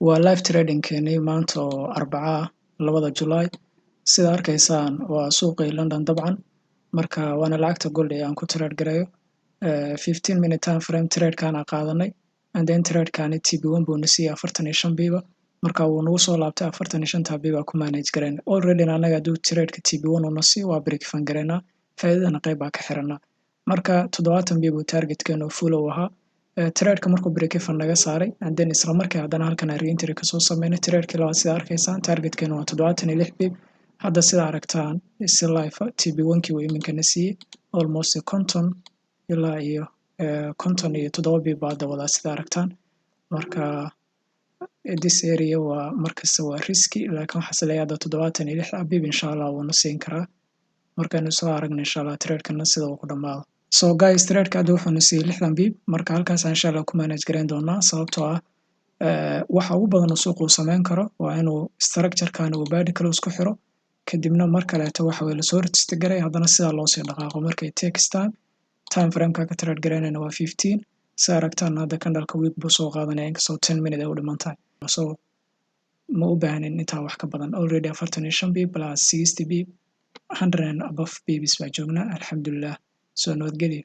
waa live trading keenay maanta oo Arbaca 2 July sida arkaysaan waa suuqii London dabcan marka waana lacagta gold ee aan ku trade gareeyo 15 minute time frame trade kana qaadanay and then trade kana TB1 buu nasiya 45 biiba marka uu nagu soo laabtay 45 biiba ku manage gareyn already anaga duu trade ka TB1 uu nasiya waa break fan gareena faa'iidana qayb ka xirana marka 70 biiba target kan oo full ahaa trade ka markuu break fan naga saaray and then isla markii hadana halkan re-entry ka soo sameeyay trade ka labaad sida arkaysaan target kan waa 76 biib hadda sida aragtaan is live TB1 kii uu iminka nasiya almost conton ilaa iyo 57 biib baad wada sida aragtaan marka this area waa markasta waa risky laakiin waxa leeyahay 76 biib insha Allah wuu nasiin karaa markaan soo aragno insha Allah trade kana sida uu ku dhamaado so guys trade ka wuxuu nasiya 60 biib marka halkaas insha Allah ku manage gareyn doonaa sababtoo ah waxa ugu badan suuqu sameyn karo waa inuu structure kan uu body close ku xiro kadibna mar kale waxa weey la soo register garay hadana sida loo sii dhaqaaqo markay takes time frame ka trade gareynayna waa 15 sida aragtaan hadda candle-ka week buu soo qaadanaya inkastoo 10 minute ay u dhimantahay so ma u baahnin inta wax ka badan already 45 biib plus 60 biib 100 and above biibs baa joognaa alxamdulillah soo nabadgelyo